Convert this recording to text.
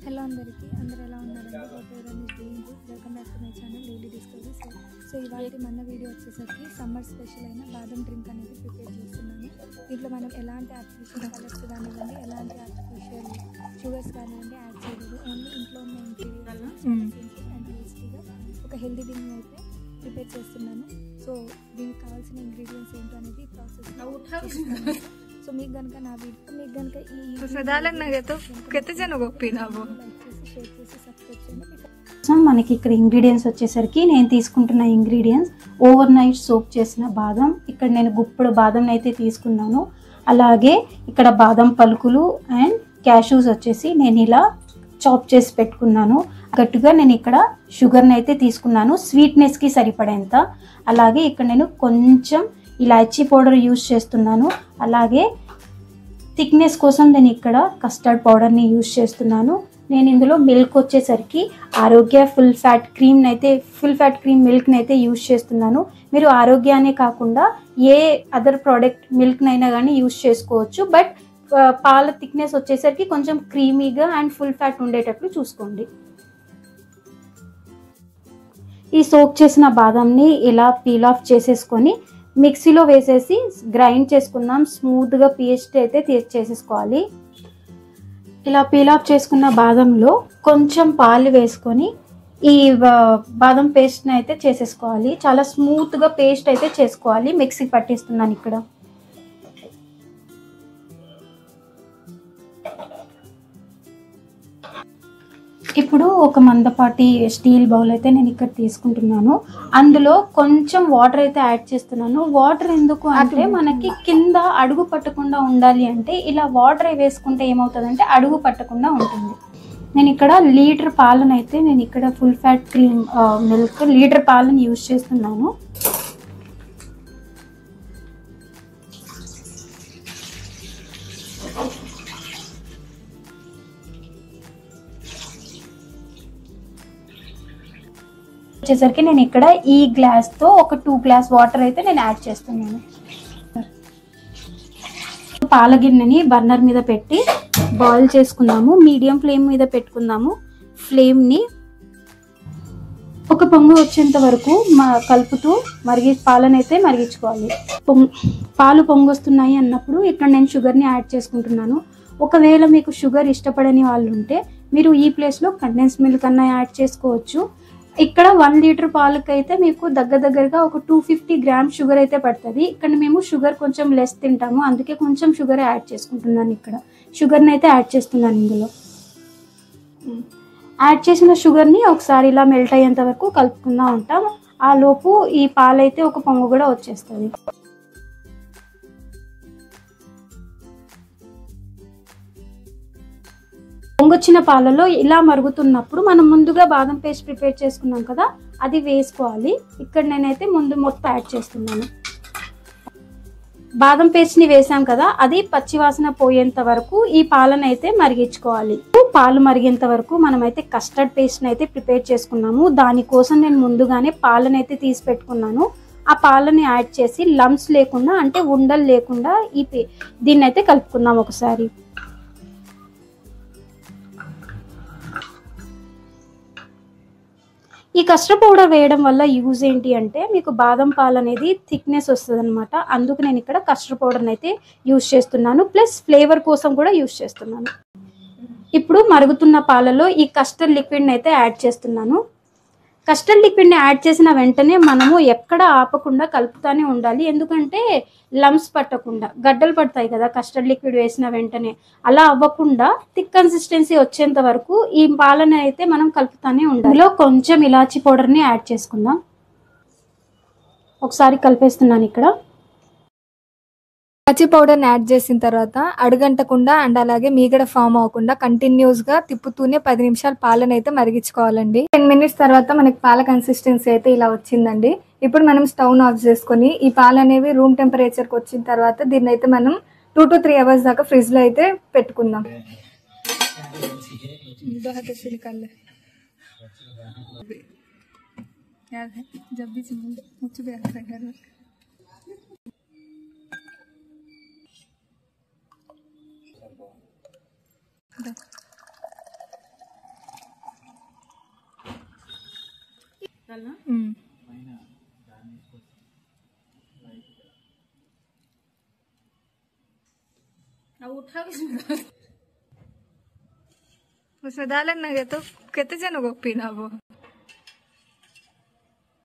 Hello అందరికీ, అందరూ ఎలా ఉన్నారండి? హోప్ ఎవరైనా is doing good. Welcome back to my channel daily discoveries. So ఇవాళ మన వీడియో వచ్చేసరికి సమ్మర్ స్పెషల్ అయిన బాదం డ్రింక్ అనేది ప్రిపేర్ చేస్తున్నాను. దీంట్లో మనం ఎలాంటి ఆర్టిఫిషియల్ కలర్స్ కానివ్వండి, ఎలాంటి ఆర్టిఫిషియల్ షుగర్స్ కానివ్వండి యాడ్ చేయలేదు. ఓన్లీ ఇంట్లో ఉన్న ఇంగ్రీడియంట్స్ అండ్ టేస్టీగా ఒక హెల్దీ డ్రింక్ అయితే ప్రిపేర్ చేస్తున్నాను. సో దీనికి కావాల్సిన ఇంగ్రీడియంట్స్ ఏంటో అనేది ప్రాసెస్. సో మీకు కనుక నా వీడియో మీకు కనుక ఈ మనకి ఇక్కడ ఇంగ్రీడియంట్స్ వచ్చేసరికి నేను తీసుకుంటున్న ఇంగ్రీడియంట్స్ ఓవర్ నైట్ సోక్ చేసిన బాదం. ఇక్కడ నేను గుప్పుడు బాదం అయితే తీసుకున్నాను. అలాగే ఇక్కడ బాదం పలుకులు అండ్ క్యాషూస్ వచ్చేసి నేను ఇలా చాప్ చేసి పెట్టుకున్నాను. గట్టుగా నేను ఇక్కడ షుగర్ని అయితే తీసుకున్నాను స్వీట్నెస్కి సరిపడేంత. అలాగే ఇక్కడ నేను కొంచెం ఇలాచీ పౌడర్ యూజ్ చేస్తున్నాను. అలాగే థిక్నెస్ కోసం నేను ఇక్కడ కస్టర్డ్ పౌడర్ని యూజ్ చేస్తున్నాను. నేను ఇందులో మిల్క్ వచ్చేసరికి ఆరోగ్య ఫుల్ ఫ్యాట్ క్రీమ్ మిల్క్ని అయితే యూజ్ చేస్తున్నాను. మీరు ఆరోగ్యానే కాకుండా ఏ అదర్ ప్రోడక్ట్ మిల్క్నైనా కానీ యూజ్ చేసుకోవచ్చు. బట్ పాల థిక్నెస్ వచ్చేసరికి కొంచెం క్రీమీగా అండ్ ఫుల్ ఫ్యాట్ ఉండేటట్లు చూసుకోండి. ఈ సోక్ చేసిన బాదంని ఇలా పీల్ ఆఫ్ చేసేసుకొని మిక్సీలో వేసేసి గ్రైండ్ చేసుకుందాం. స్మూత్గా పేస్ట్ అయితే చేసేసుకోవాలి. ఇలా పీల్ ఆఫ్ చేసుకున్న బాదంలో కొంచెం పాలు వేసుకొని ఈ బాదం పేస్ట్ని అయితే చేసేసుకోవాలి. చాలా స్మూత్గా పేస్ట్ అయితే చేసుకోవాలి. మిక్సీ పట్టిస్తున్నాను ఇక్కడ. ఇప్పుడు ఒక మందపాటి స్టీల్ బౌల్ అయితే నేను ఇక్కడ తీసుకుంటున్నాను. అందులో కొంచెం వాటర్ అయితే యాడ్ చేస్తున్నాను. వాటర్ ఎందుకు అంటే మనకి కింద అడుగు పట్టకుండా ఉండాలి అంటే ఇలా వాటర్ వేసుకుంటే ఏమవుతుందంటే అడుగు పట్టకుండా ఉంటుంది. నేను ఇక్కడ లీటర్ పాలను అయితే నేను ఇక్కడ full fat cream milk litre పాలను యూజ్ చేస్తున్నాను. వచ్చేసరికి నేను ఇక్కడ ఈ గ్లాస్తో ఒక 2 గ్లాస్ వాటర్ అయితే నేను యాడ్ చేస్తున్నాను. పాల గిన్నెని బర్నర్ మీద పెట్టి బాయిల్ చేసుకుందాము. మీడియం ఫ్లేమ్ మీద పెట్టుకుందాము. ఫ్లేమ్ని ఒక పొంగు వచ్చేంత వరకు కలుపుతూ పాలను అయితే మరిగించుకోవాలి. పాలు పొంగొస్తున్నాయి అన్నప్పుడు ఇక్కడ నేను షుగర్ని యాడ్ చేసుకుంటున్నాను. ఒకవేళ మీకు షుగర్ ఇష్టపడని వాళ్ళు ఉంటే మీరు ఈ ప్లేస్లో కండెన్స్ మిల్క్ అన్న యాడ్ చేసుకోవచ్చు. ఇక్కడ 1 లీటర్ పాలకైతే మీకు దగ్గరగా ఒక 250 గ్రామ్స్ షుగర్ అయితే పడుతుంది. ఇక్కడ మేము షుగర్ కొంచెం లెస్ తింటాము, అందుకే కొంచెం షుగర్ యాడ్ చేసుకుంటున్నాను. ఇక్కడ షుగర్ని అయితే యాడ్ చేస్తున్నాను. ఇందులో యాడ్ చేసిన షుగర్ని ఒకసారి ఇలా మెల్ట్ అయ్యేంత వరకు కలుపుకుంటూ ఉంటాం. ఆ లోపు ఈ పాలైతే ఒక పొంగు కూడా వచ్చేస్తుంది. పొంగొచ్చిన పాలలో ఇలా మరుగుతున్నప్పుడు మనం ముందుగా బాదం పేస్ట్ ప్రిపేర్ చేసుకున్నాం కదా, అది వేసుకోవాలి. ఇక్కడ నేనైతే ముందు మొత్తం యాడ్ చేస్తున్నాను. బాదం పేస్ట్ని వేసాం కదా, అది పచ్చివాసన పోయేంత వరకు ఈ పాలను అయితే మరిగించుకోవాలి. పాలు మరిగేంత వరకు మనమైతే కస్టర్డ్ పేస్ట్ని అయితే ప్రిపేర్ చేసుకున్నాము. దానికోసం నేను ముందుగానే పాలను అయితే తీసి పెట్టుకున్నాను. ఆ పాలని యాడ్ చేసి లంప్స్ లేకుండా అంటే ఉండలు లేకుండా దీన్ని అయితే కలుపుకుందాం ఒకసారి. ఈ కస్టర్డ్ పౌడర్ వేయడం వల్ల యూజ్ ఏంటి అంటే మీకు బాదం పాలు అనేది థిక్నెస్ వస్తుంది అనమాట. అందుకు నేను ఇక్కడ కస్టర్డ్ పౌడర్ని అయితే యూజ్ చేస్తున్నాను. ప్లస్ ఫ్లేవర్ కోసం కూడా యూజ్ చేస్తున్నాను. ఇప్పుడు మరుగుతున్న పాలలో ఈ కస్టర్డ్ లిక్విడ్ని అయితే యాడ్ చేస్తున్నాను. కస్టర్డ్ లిక్విడ్ని యాడ్ చేసిన వెంటనే మనము ఎక్కడ ఆపకుండా కలుపుతూనే ఉండాలి. ఎందుకంటే లంప్స్ పట్టకుండా, గడ్డలు పడతాయి కదా కస్టర్డ్ లిక్విడ్ వేసిన వెంటనే. అలా అవ్వకుండా థిక్ కన్సిస్టెన్సీ వచ్చేంత వరకు ఈ పాలను అయితే మనం కలుపుతూనే ఉండాలి. ఇందులో కొంచెం ఇలాచీ పౌడర్ని యాడ్ చేసుకుందాం. ఒకసారి కలిపేస్తున్నాను ఇక్కడ. ఇలాచీ పౌడర్ని యాడ్ చేసిన తర్వాత అడుగంటకుండా అండ్ అలాగే మీగడ ఫామ్ అవ్వకుండా కంటిన్యూస్గా తిప్పుతూనే 10 నిమిషాలు పాలను అయితే మరిగించుకోవాలండి. 10 మినిట్స్ తర్వాత మనకి పాల కన్సిస్టెన్సీ అయితే ఇలా వచ్చిందండి. ఇప్పుడు మనం స్టవ్ ఆఫ్ చేసుకొని ఈ పాలు అనేవి రూమ్ టెంపరేచర్కి వచ్చిన తర్వాత దీన్ని అయితే మనం 2 to 3 అవర్స్ దాకా ఫ్రిడ్జ్లో అయితే పెట్టుకుందాం. निकालना अब उठा उसमें डालन ना गया तो कितने जनों को पीना वो